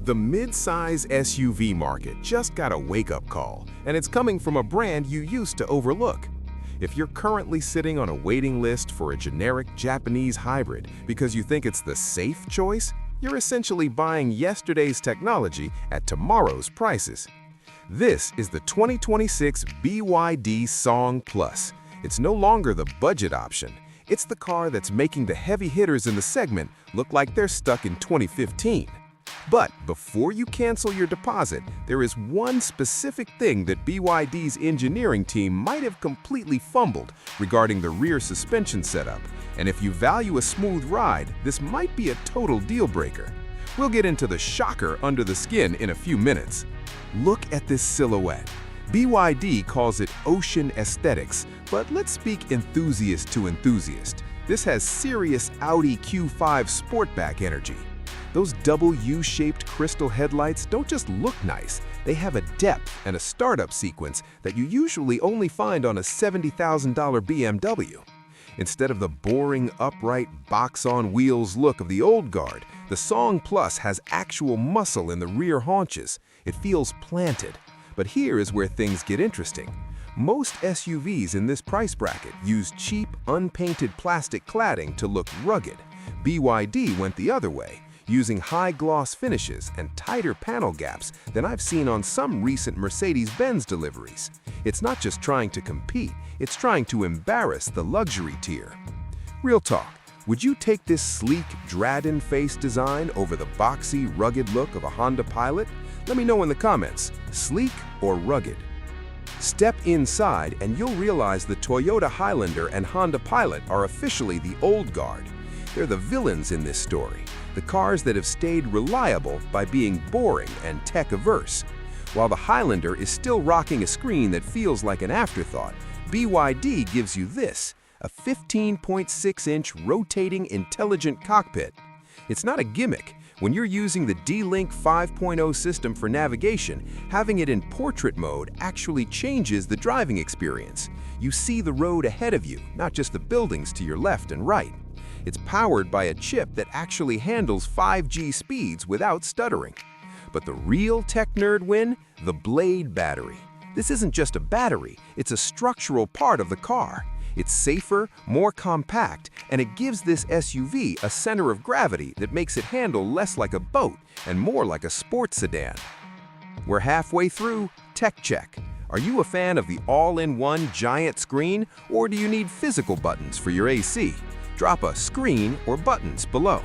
The mid-size SUV market just got a wake-up call, and it's coming from a brand you used to overlook. If you're currently sitting on a waiting list for a generic Japanese hybrid because you think it's the safe choice, you're essentially buying yesterday's technology at tomorrow's prices. This is the 2026 BYD Song Plus. It's no longer the budget option. It's the car that's making the heavy hitters in the segment look like they're stuck in 2015. But before you cancel your deposit, there is one specific thing that BYD's engineering team might have completely fumbled regarding the rear suspension setup. And if you value a smooth ride, this might be a total deal breaker. We'll get into the shocker under the skin in a few minutes. Look at this silhouette. BYD calls it ocean aesthetics, but let's speak enthusiast to enthusiast. This has serious Audi Q5 Sportback energy. Those double U-shaped crystal headlights don't just look nice, they have a depth and a startup sequence that you usually only find on a $70,000 BMW. Instead of the boring, upright, box-on-wheels look of the old guard, the Song Plus has actual muscle in the rear haunches. It feels planted. But here is where things get interesting. Most SUVs in this price bracket use cheap, unpainted plastic cladding to look rugged. BYD went the other way, using high-gloss finishes and tighter panel gaps than I've seen on some recent Mercedes-Benz deliveries. It's not just trying to compete, it's trying to embarrass the luxury tier. Real talk, would you take this sleek, Draden face design over the boxy, rugged look of a Honda Pilot? Let me know in the comments, sleek or rugged? Step inside and you'll realize the Toyota Highlander and Honda Pilot are officially the old guard. They're the villains in this story. The cars that have stayed reliable by being boring and tech-averse. While the Highlander is still rocking a screen that feels like an afterthought, BYD gives you this, a 15.6-inch rotating intelligent cockpit. It's not a gimmick. When you're using the D-Link 5.0 system for navigation, having it in portrait mode actually changes the driving experience. You see the road ahead of you, not just the buildings to your left and right. It's powered by a chip that actually handles 5G speeds without stuttering. But the real tech nerd win? The Blade battery. This isn't just a battery, it's a structural part of the car. It's safer, more compact, and it gives this SUV a center of gravity that makes it handle less like a boat and more like a sports sedan. We're halfway through, tech check. Are you a fan of the all-in-one giant screen, or do you need physical buttons for your AC? Drop a screen or buttons below.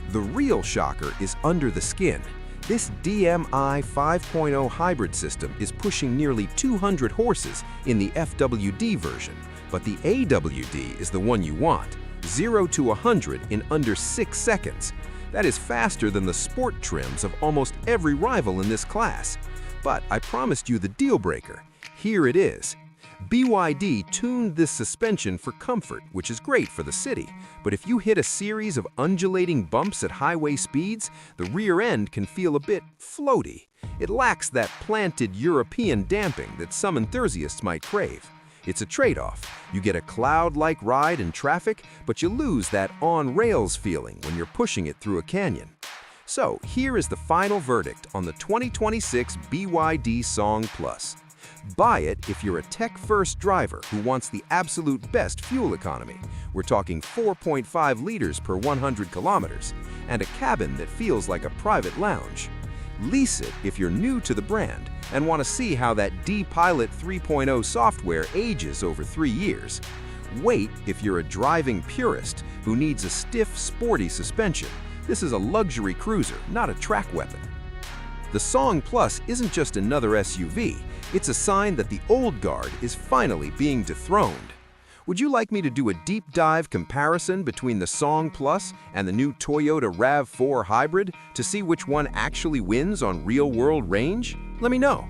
The real shocker is under the skin. This DMI 5.0 hybrid system is pushing nearly 200 horses in the FWD version, but the AWD is the one you want, 0 to 100 in under 6 seconds. That is faster than the sport trims of almost every rival in this class. But I promised you the deal breaker. Here it is. BYD tuned this suspension for comfort, which is great for the city, but if you hit a series of undulating bumps at highway speeds, the rear end can feel a bit floaty. It lacks that planted European damping that some enthusiasts might crave. It's a trade-off. You get a cloud-like ride in traffic, but you lose that on-rails feeling when you're pushing it through a canyon. So here is the final verdict on the 2026 BYD Song Plus. Buy it if you're a tech-first driver who wants the absolute best fuel economy. We're talking 4.5 liters per 100 kilometers, and a cabin that feels like a private lounge. Lease it if you're new to the brand and want to see how that D-Pilot 3.0 software ages over 3 years. Wait if you're a driving purist who needs a stiff, sporty suspension. This is a luxury cruiser, not a track weapon. The Song Plus isn't just another SUV, it's a sign that the old guard is finally being dethroned. Would you like me to do a deep dive comparison between the Song Plus and the new Toyota RAV4 Hybrid to see which one actually wins on real-world range? Let me know.